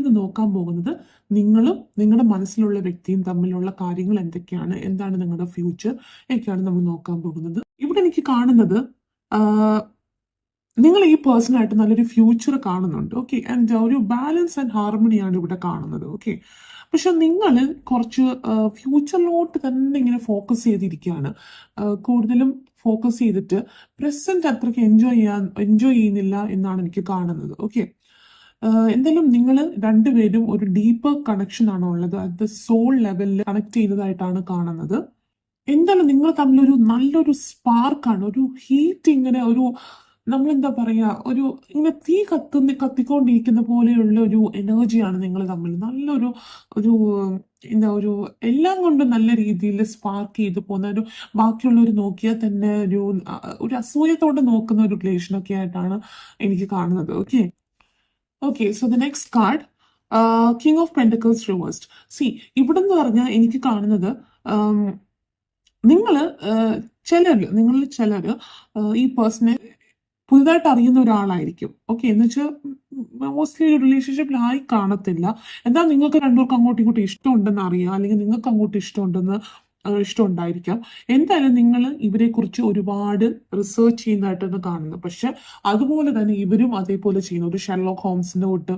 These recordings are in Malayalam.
നമ്മളിത് നോക്കാൻ പോകുന്നത് നിങ്ങളും നിങ്ങളുടെ മനസ്സിലുള്ള വ്യക്തിയും തമ്മിലുള്ള കാര്യങ്ങൾ എന്തൊക്കെയാണ്, എന്താണ് നിങ്ങളുടെ ഫ്യൂച്ചർ ഒക്കെയാണ് നമ്മൾ നോക്കാൻ പോകുന്നത്. ഇവിടെ എനിക്ക് കാണുന്നത് നിങ്ങൾ ഈ പേഴ്സണായിട്ട് നല്ലൊരു ഫ്യൂച്ചർ കാണുന്നുണ്ട്. ഓക്കെ, ആൻഡ് ഒരു ബാലൻസ് ആൻഡ് ഹാർമണിയാണ് ഇവിടെ കാണുന്നത്. ഓക്കെ, പക്ഷെ നിങ്ങൾ കുറച്ച് ഫ്യൂച്ചറിലോട്ട് തന്നെ ഇങ്ങനെ ഫോക്കസ് ചെയ്തിരിക്കുകയാണ്. കൂടുതലും ഫോക്കസ് ചെയ്തിട്ട് പ്രസന്റ് അത്രയ്ക്ക് എൻജോയ് ചെയ്യുന്നില്ല എന്നാണ് എനിക്ക് കാണുന്നത്. ഓക്കെ, എന്തായാലും നിങ്ങൾ രണ്ടുപേരും ഒരു ഡീപ്പർ കണക്ഷൻ ആണ് ഉള്ളത്. അത് സോൾ ലെവലിൽ കണക്ട് ചെയ്യുന്നതായിട്ടാണ് കാണുന്നത്. എന്തായാലും നിങ്ങൾ തമ്മിലൊരു നല്ലൊരു സ്പാർക്കാണ്, ഒരു ഹീറ്റ്, ഇങ്ങനെ ഒരു നമ്മളെന്താ പറയാ, ഒരു ഇങ്ങനെ തീ കത്തിക്കൊണ്ടിരിക്കുന്ന പോലെയുള്ള ഒരു എനർജിയാണ് നിങ്ങൾ തമ്മിൽ. നല്ലൊരു ഒരു എന്താ ഒരു എല്ലാം കൊണ്ടും നല്ല രീതിയിൽ സ്പാർക്ക് ചെയ്ത് പോകുന്ന ഒരു, ബാക്കിയുള്ളവർ നോക്കിയാൽ തന്നെ ഒരു അസൂയത്തോടെ നോക്കുന്ന ഒരു റിലേഷനൊക്കെ ആയിട്ടാണ് എനിക്ക് കാണുന്നത്. Okay okay so the next card, king of pentacles reversed. C, ഇവിടെ എന്ന് പറഞ്ഞാൽ എനിക്ക് കാണുന്നത് നിങ്ങളിൽ ചിലര് ഈ പേഴ്സണെ പുതുതായിട്ട് അറിയുന്ന ഒരാളായിരിക്കും. ഓക്കെ, എന്ന് വെച്ചാൽ മോസ്റ്റ്ലി റിലേഷൻഷിപ്പിലായി കാണത്തില്ല. എന്നാൽ നിങ്ങൾക്ക് രണ്ടുപേർക്കും അങ്ങോട്ടും ഇങ്ങോട്ടും ഇഷ്ടമുണ്ടെന്ന് അറിയാം, അല്ലെങ്കിൽ നിങ്ങൾക്ക് അങ്ങോട്ടും ഇഷ്ടമുണ്ടായിരിക്കാം. എന്തായാലും നിങ്ങൾ ഇവരെ കുറിച്ച് ഒരുപാട് റിസർച്ച് ചെയ്യുന്നതായിട്ടാണ് കാണുന്നത്. പക്ഷെ അതുപോലെ തന്നെ ഇവരും അതേപോലെ ചെയ്യുന്നു. ഒരു ഷെർലോക്ക് ഹോംസിന്റെ തൊട്ട്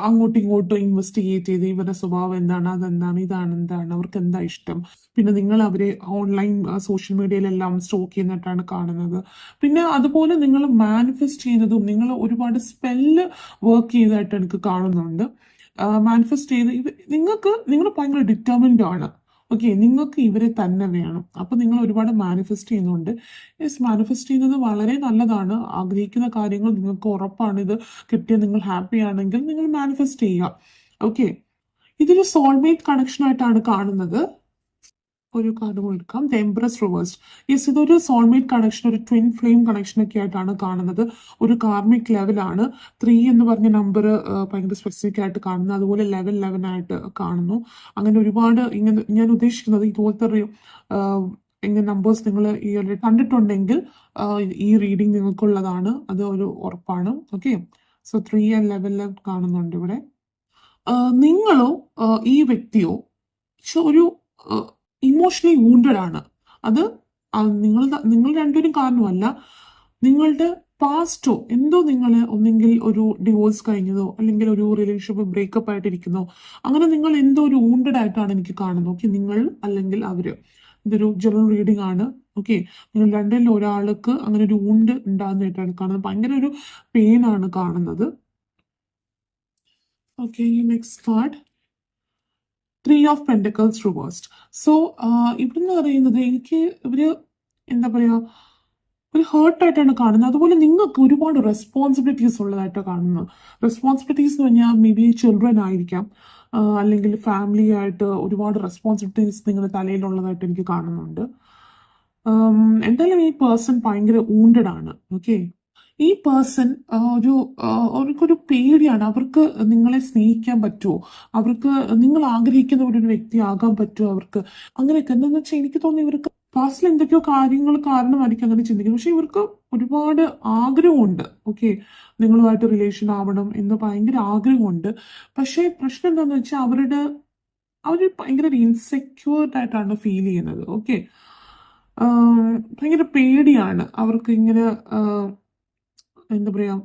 അങ്ങോട്ടും ഇങ്ങോട്ടും ഇൻവെസ്റ്റിഗേറ്റ് ചെയ്ത് ഇവരുടെ സ്വഭാവം എന്താണ്, അതെന്താണ്, എന്താണ്, അവർക്ക് എന്താ ഇഷ്ടം. പിന്നെ നിങ്ങൾ അവരെ ഓൺലൈൻ സോഷ്യൽ മീഡിയയിലെല്ലാം സ്റ്റോക്ക് ചെയ്യുന്നിട്ടാണ് കാണുന്നത്. പിന്നെ അതുപോലെ നിങ്ങൾ മാനിഫെസ്റ്റ് ചെയ്യുന്നതും നിങ്ങൾ ഒരുപാട് സ്പെല്ല് വർക്ക് ചെയ്തതായിട്ട് എനിക്ക് കാണുന്നുണ്ട്. മാനിഫെസ്റ്റ് ചെയ്ത് നിങ്ങൾ ഭയങ്കര ഡിറ്റർമിൻഡ് ആണ്. ഓക്കെ, നിങ്ങൾക്ക് ഇവരെ തന്നെ വേണം. അപ്പൊ നിങ്ങൾ ഒരുപാട് മാനിഫെസ്റ്റ് ചെയ്യുന്നുണ്ട്. യെസ്, മാനിഫെസ്റ്റ് ചെയ്യുന്നത് വളരെ നല്ലതാണ്. ആഗ്രഹിക്കുന്ന കാര്യങ്ങൾ നിങ്ങൾക്ക് ഉറപ്പാണ്. ഇത് കിട്ടിയ നിങ്ങൾ ഹാപ്പി ആണെങ്കിൽ നിങ്ങൾ മാനിഫെസ്റ്റ് ചെയ്യുക. ഓക്കെ, ഇതൊരു സോൾമേറ്റ് കണക്ഷൻ ആയിട്ടാണ് കാണുന്നത്. ഒരു കാർഡ് എടുക്കാം, ദ എംപ്രസ് റിവേഴ്സ്ഡ്. യെസ്, ഇതൊരു സോൾമേറ്റ് കണക്ഷൻ, ഒരു ട്വിൻ ഫ്ലെയിം കണക്ഷൻ ഒക്കെ ആയിട്ടാണ് കാണുന്നത്. ഒരു കാർമിക് ലെവലാണ്. 3 എന്ന് പറഞ്ഞ നമ്പർ ഭയങ്കര സ്പെസിഫിക് ആയിട്ട് കാണുന്നു. അതുപോലെ 11 ആയിട്ട് കാണുന്നു. അങ്ങനെ ഒരുപാട് ഇങ്ങനെ ഞാൻ ഉദ്ദേശിക്കുന്നത് ഇതുപോലത്തെ ഇങ്ങനെ നമ്പേഴ്സ് നിങ്ങൾ ഈ കണ്ടിട്ടുണ്ടെങ്കിൽ ഈ റീഡിങ് നിങ്ങൾക്കുള്ളതാണ്. അത് ഒരു ഉറപ്പാണ്. ഓക്കെ, സോ 3 and 11 കാണുന്നുണ്ട് ഇവിടെ. നിങ്ങളോ ഈ വ്യക്തിയോ ഒരു ഇമോഷണലി വൂണ്ടഡ് ആണ്. അത് നിങ്ങൾ രണ്ടുപേരും കാരണമല്ല, നിങ്ങളുടെ പാസ്റ്റോ എന്തോ നിങ്ങൾ ഒന്നെങ്കിൽ ഒരു ഡിവോഴ്സ് കഴിഞ്ഞതോ അല്ലെങ്കിൽ ഒരു റിലേഷൻഷിപ്പ് ബ്രേക്കപ്പ് ആയിട്ടിരിക്കുന്നോ, അങ്ങനെ നിങ്ങൾ എന്തോ ഒരു വൂണ്ടഡ് ആയിട്ടാണ് എനിക്ക് കാണുന്നത്. ഓക്കെ, നിങ്ങൾ അല്ലെങ്കിൽ അവര്. ഇതൊരു ജനറൽ റീഡിംഗ് ആണ്. ഓക്കെ, നിങ്ങൾ രണ്ടിൽ ഒരാൾക്ക് അങ്ങനെ ഒരു വൂണ്ട് ഉണ്ടാകുന്നതായിട്ടാണ് കാണുന്നത്. ഭയങ്കര ഒരു പെയിൻ ആണ് കാണുന്നത്. Okay, next card, 3 of Pentacles reversed. So ഇവിടെന്ന് പറയുന്നത് എനിക്ക് ഇവര് എന്താ പറയാ, ഒരു ഹേർട്ടായിട്ടാണ് കാണുന്നത്. അതുപോലെ നിങ്ങൾക്ക് ഒരുപാട് റെസ്പോൺസിബിലിറ്റീസ് ഉള്ളതായിട്ട് കാണുന്നത്. റെസ്പോൺസിബിലിറ്റീസ് എന്ന് പറഞ്ഞാൽ മേ ബി ചിൽഡ്രൻ ആയിരിക്കാം, അല്ലെങ്കിൽ ഫാമിലി ആയിട്ട് ഒരുപാട് റെസ്പോൺസിബിലിറ്റീസ് നിങ്ങളുടെ തലയിലുള്ളതായിട്ട് എനിക്ക് കാണുന്നുണ്ട്. എന്തായാലും ഈ പേഴ്സൺ ഭയങ്കര വൂണ്ടഡ് ആണ്. ഓക്കെ, ഈ പേഴ്സൺ അവർക്കൊരു പേടിയാണ്. അവർക്ക് നിങ്ങളെ സ്നേഹിക്കാൻ പറ്റുമോ, അവർക്ക് നിങ്ങൾ ആഗ്രഹിക്കുന്ന ഒരു വ്യക്തി ആകാൻ പറ്റുമോ അവർക്ക്, അങ്ങനെയൊക്കെ. എന്താണെന്ന് വെച്ചാൽ എനിക്ക് തോന്നുന്നു ഇവർക്ക് പാസ്റ്റിൽ എന്തൊക്കെയോ കാര്യങ്ങൾ കാരണമായിരിക്കും അങ്ങനെ ചിന്തിക്കുന്നത്. പക്ഷെ ഇവർക്ക് ഒരുപാട് ആഗ്രഹമുണ്ട്. ഓക്കെ, നിങ്ങളുമായിട്ട് റിലേഷൻ ആവണം എന്ന് ഭയങ്കര ആഗ്രഹമുണ്ട്. പക്ഷേ പ്രശ്നം എന്താണെന്ന് വെച്ചാൽ അവർ ഭയങ്കര ഇൻസെക്യൂർഡ് ആയിട്ടാണ് ഫീൽ ചെയ്യുന്നത്. ഓക്കെ, ഭയങ്കര പേടിയാണ് അവർക്ക്. ഇങ്ങനെ എന്താ പറയാ,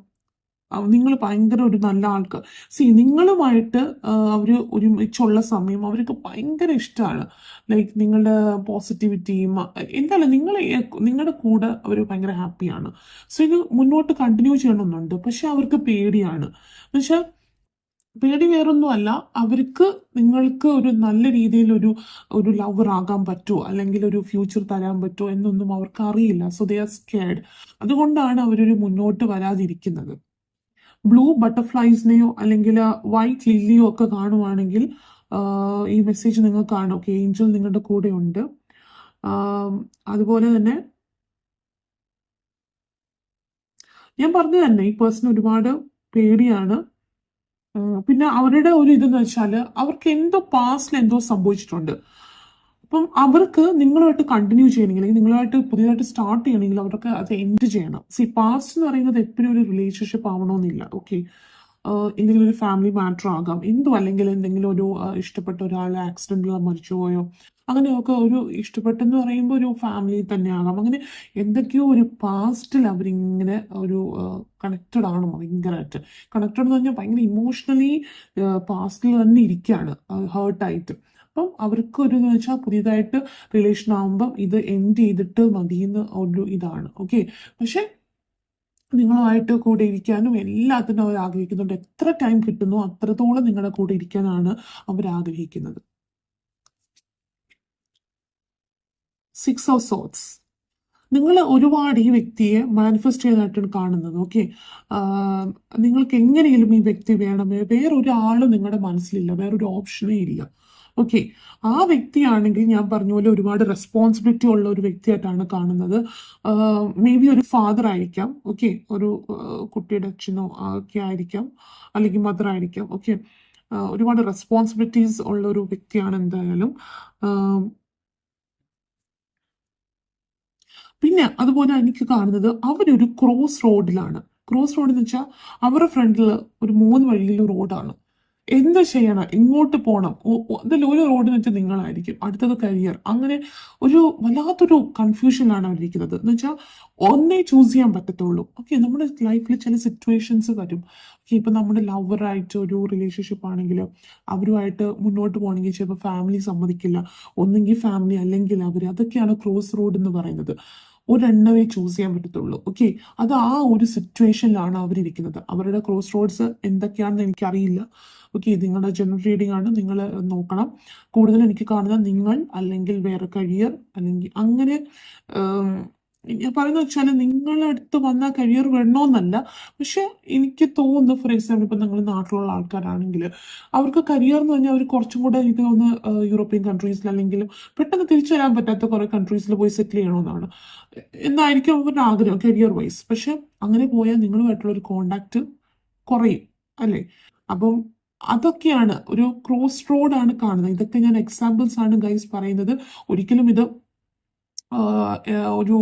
നിങ്ങൾ ഭയങ്കര ഒരു നല്ല ആൾക്ക്. നിങ്ങളുമായിട്ട് അവർ ഒരുമിച്ചുള്ള സമയം അവർക്ക് ഭയങ്കര ഇഷ്ടമാണ്. ലൈക്ക് നിങ്ങളുടെ പോസിറ്റിവിറ്റിയും എന്തായാലും നിങ്ങളുടെ കൂടെ അവർ ഭയങ്കര ഹാപ്പിയാണ്. ഇത് മുന്നോട്ട് കണ്ടിന്യൂ ചെയ്യണമെന്നുണ്ട്. പക്ഷെ അവർക്ക് പേടിയാണ്. എന്നുവെച്ചാൽ പേടി വേറൊന്നുമല്ല, അവർക്ക് നിങ്ങൾക്ക് ഒരു നല്ല രീതിയിൽ ഒരു ലവർ ആകാൻ പറ്റുമോ അല്ലെങ്കിൽ ഒരു ഫ്യൂച്ചർ തരാൻ പറ്റുമോ എന്നൊന്നും അവർക്ക് അറിയില്ല. So they are scared. അതുകൊണ്ടാണ് അവരൊരു മുന്നോട്ട് വരാതിരിക്കുന്നത്. ബ്ലൂ ബട്ടർഫ്ലൈസിനെയോ അല്ലെങ്കിൽ വൈറ്റ് ലില്ലിയോ ഒക്കെ കാണുവാണെങ്കിൽ ഈ മെസ്സേജ് നിങ്ങൾക്ക് കാണും. ഓക്കെ, ഏഞ്ചൽ നിങ്ങളുടെ കൂടെ ഉണ്ട്. അതുപോലെ തന്നെ ഞാൻ പറഞ്ഞു തന്നെ ഈ പേഴ്സൺ ഒരുപാട് പേടിയാണ്. പിന്നെ അവരുടെ ഒരു ഇതെന്ന് വെച്ചാൽ അവർക്ക് എന്തോ പാസ്റ്റിൽ എന്തോ സംഭവിച്ചിട്ടുണ്ട്. അപ്പം അവർക്ക് നിങ്ങളുമായിട്ട് കണ്ടിന്യൂ ചെയ്യണമെങ്കിൽ, നിങ്ങളുമായിട്ട് പുതിയതായിട്ട് സ്റ്റാർട്ട് ചെയ്യണമെങ്കിൽ അവർക്ക് അത് എൻഡ് ചെയ്യണം. പാസ്റ്റ് എന്ന് പറയുന്നത് എപ്പോഴും ഒരു റിലേഷൻഷിപ്പ് ആവണമെന്നില്ല. ഓക്കെ, എന്തെങ്കിലും ഒരു ഫാമിലി മാറ്റർ ആകാം, എന്തും, അല്ലെങ്കിൽ എന്തെങ്കിലും ഒരു ഇഷ്ടപ്പെട്ട ഒരാൾ ആക്സിഡന്റിൽ മരിച്ചുപോയോ, അങ്ങനെയൊക്കെ ഒരു ഇഷ്ടപ്പെട്ടെന്ന് പറയുമ്പോൾ ഒരു ഫാമിലി തന്നെ ആകാം. അങ്ങനെ എന്തൊക്കെയോ ഒരു പാസ്റ്റിൽ അവരിങ്ങനെ ഒരു കണക്റ്റഡ് ആണ്, ഭയങ്കരമായിട്ട് കണക്റ്റഡ് എന്ന് പറഞ്ഞാൽ ഭയങ്കര ഇമോഷണലി പാസ്റ്റിൽ തന്നെ ഇരിക്കുകയാണ്, ഹേർട്ടായിട്ട്. അപ്പം അവർക്ക് ഒരു എന്ന് വെച്ചാൽ പുതിയതായിട്ട് റിലേഷൻ ആകുമ്പം ഇത് എൻഡ് ചെയ്തിട്ട് മതിയെന്ന് ഒരു ഇതാണ്. ഓക്കെ, പക്ഷെ നിങ്ങളുമായിട്ട് കൂടെ ഇരിക്കാനും എല്ലാത്തിനും അവർ ആഗ്രഹിക്കുന്നുണ്ട്. എത്ര ടൈം കിട്ടുന്നോ അത്രത്തോളം നിങ്ങളുടെ കൂടെ ഇരിക്കാനാണ് അവർ ആഗ്രഹിക്കുന്നത്. 6 ഓഫ് സോർട്സ്. നിങ്ങൾ ഒരുപാട് ഈ വ്യക്തിയെ മാനിഫെസ്റ്റ് ചെയ്തതായിട്ടാണ് കാണുന്നത്. ഓക്കെ, നിങ്ങൾക്ക് എങ്ങനെയും ഈ വ്യക്തി വേണമേ, വേറൊരാളും നിങ്ങളുടെ മനസ്സിലില്ല, വേറൊരു ഓപ്ഷനേ ഇല്ല. ഓക്കെ, ആ വ്യക്തിയാണെങ്കിൽ ഞാൻ പറഞ്ഞ പോലെ ഒരുപാട് റെസ്പോൺസിബിലിറ്റി ഉള്ള ഒരു വ്യക്തിയായിട്ടാണ് കാണുന്നത്. മേ ബി ഒരു ഫാദർ ആയിരിക്കാം, ഓക്കെ, ഒരു കുട്ടിയുടെ അച്ഛനോ ഒക്കെ ആയിരിക്കാം, അല്ലെങ്കിൽ മദർ ആയിരിക്കാം. ഓക്കെ, ഒരുപാട് റെസ്പോൺസിബിലിറ്റീസ് ഉള്ള ഒരു വ്യക്തിയാണ് എന്തായാലും. പിന്നെ അതുപോലെ എനിക്ക് കാണുന്നത് അവരൊരു ക്രോസ് റോഡിലാണ്. ക്രോസ് റോഡ് എന്ന് വെച്ചാൽ അവരുടെ ഫ്രണ്ടിൽ ഒരു 3 വഴിയിൽ റോഡാണ്. എന്ത് ചെയ്യണം, എങ്ങോട്ട് പോകണം, അതിൽ ഒരു റോഡ് എന്ന് വെച്ചാൽ നിങ്ങളായിരിക്കും, അടുത്തത് കരിയർ, അങ്ങനെ ഒരു വല്ലാത്തൊരു കൺഫ്യൂഷനിലാണ് അവരിക്കുന്നത്. എന്ന് വെച്ചാൽ ഒന്നേ ചൂസ് ചെയ്യാൻ പറ്റത്തുള്ളൂ. ഓക്കെ, നമ്മുടെ ലൈഫിൽ ചില സിറ്റുവേഷൻസ് വരും. ഓക്കെ, ഇപ്പം നമ്മുടെ ലവറായിട്ട് ഒരു റിലേഷൻഷിപ്പ് ആണെങ്കിൽ അവരുമായിട്ട് മുന്നോട്ട് പോകണമെങ്കിൽ ചിലപ്പോൾ ഫാമിലി സമ്മതിക്കില്ല, ഒന്നെങ്കിൽ ഫാമിലി അല്ലെങ്കിൽ അവർ. അതൊക്കെയാണ് ക്രോസ് റോഡ് എന്ന് പറയുന്നത്. ഒരെണ്ണവേ ചൂസ് ചെയ്യാൻ പറ്റത്തുള്ളൂ. ഓക്കെ, അത് ആ ഒരു സിറ്റുവേഷനിലാണ് അവരിയ്ക്കുന്നത്. അവരുടെ ക്രോസ് റോഡ്സ് എന്തൊക്കെയാണെന്ന് എനിക്കറിയില്ല. ഓക്കെ, നിങ്ങളുടെ ജനറൽ റീഡിംഗ് ആണ്, നിങ്ങൾ നോക്കണം. കൂടുതൽ എനിക്ക് കാണുന്നത് നിങ്ങൾ അല്ലെങ്കിൽ വേറെ കരിയർ, അല്ലെങ്കിൽ അങ്ങനെ ഞാൻ പറയുന്നത് വെച്ചാൽ നിങ്ങളുടെ അടുത്ത് വന്ന കരിയർ വേണമെന്നല്ല. പക്ഷെ എനിക്ക് തോന്നുന്നു, ഫോർ എക്സാമ്പിൾ ഇപ്പം നിങ്ങൾ നാട്ടിലുള്ള ആൾക്കാരാണെങ്കിൽ അവർക്ക് കരിയർ എന്ന് പറഞ്ഞാൽ അവർ കുറച്ചും കൂടെ എനിക്ക് തോന്നുന്നു യൂറോപ്യൻ കൺട്രീസിൽ അല്ലെങ്കിൽ പെട്ടെന്ന് തിരിച്ചു വരാൻ പറ്റാത്ത കുറേ കൺട്രീസിൽ പോയി സെറ്റിൽ ചെയ്യണമെന്നാണ് എന്നായിരിക്കും അവരുടെ ആഗ്രഹം കരിയർ വൈസ്. പക്ഷെ അങ്ങനെ പോയാൽ നിങ്ങളുമായിട്ടുള്ള ഒരു കോണ്ടാക്ട് കുറയും, അല്ലേ? അപ്പം അതൊക്കെയാണ് ഒരു ക്രോസ് റോഡാണ് കാണുന്നത്. ഇതൊക്കെ ഞാൻ എക്സാമ്പിൾസ് ആണ് ഗൈസ് പറയുന്നത്. ഒരിക്കലും ഇത് ഒരു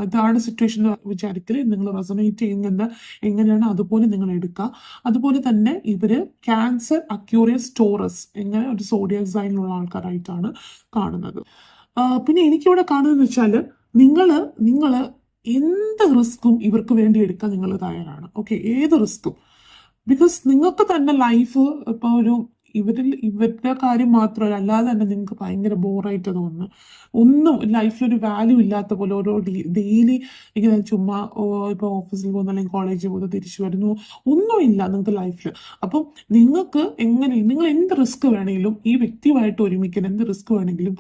ഇതാണ് സിറ്റുവേഷൻ എന്ന് വിചാരിക്കല്. നിങ്ങൾ റെസൊനേറ്റ് ചെയ്യുന്ന എങ്ങനെയാണ് അതുപോലെ നിങ്ങൾ എടുക്കുക. അതുപോലെ തന്നെ ഇവര് ക്യാൻസർ, അക്യൂറിയസ്, ടോറസ് എങ്ങനെ ഒരു സോഡിയക് സൈനിലുള്ള ആൾക്കാരായിട്ടാണ് കാണുന്നത്. പിന്നെ എനിക്കിവിടെ കാണുന്നത് വെച്ചാൽ നിങ്ങള് എന്ത് റിസ്ക്കും ഇവർക്ക് വേണ്ടി എടുക്കാൻ നിങ്ങൾ തയ്യാറാണ്. ഓക്കെ, ഏത് റിസ്ക്കും. ബിക്കോസ് നിങ്ങൾക്ക് തന്നെ ലൈഫ് ഇപ്പൊ ഒരു ഇവരുടെ കാര്യം മാത്രമല്ല, അല്ലാതെ തന്നെ നിങ്ങൾക്ക് ഭയങ്കര ബോറായിട്ട് തോന്നുന്നു. ഒന്നും ലൈഫിലൊരു വാല്യൂ ഇല്ലാത്ത പോലെ ഓരോ ഡെയിലി ഇങ്ങനെ ചുമ്മാ ഇപ്പോൾ ഓഫീസിൽ പോകുന്നു അല്ലെങ്കിൽ കോളേജിൽ പോകുന്നു തിരിച്ചു വരുന്നു, ഒന്നുമില്ല നിങ്ങൾക്ക് ലൈഫിൽ. അപ്പം നിങ്ങൾ എന്ത് റിസ്ക് വേണമെങ്കിലും ഈ വ്യക്തിയുമായിട്ട് ഒരുമിക്കാൻ എന്ത് റിസ്ക് വേണമെങ്കിലും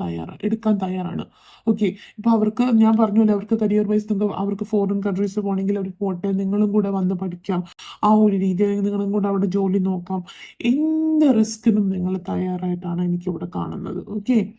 എടുക്കാൻ തയ്യാറാണ്. ഓക്കെ, ഇപ്പൊ അവർക്ക് ഞാൻ പറഞ്ഞല്ലോ, അവർക്ക് കരിയർ വൈസ് അവർക്ക് ഫോറിൻ കൺട്രീസിൽ പോകണമെങ്കിൽ അവർ പോട്ടെ, നിങ്ങളും കൂടെ വന്ന് പഠിക്കാം, ആ ഒരു രീതിയിൽ നിങ്ങളും കൂടെ അവിടെ ജോലി നോക്കാം. എന്ത് റിസ്കിനും നിങ്ങൾ തയ്യാറായിട്ടാണ് എനിക്കിവിടെ കാണുന്നത്. ഓക്കെ.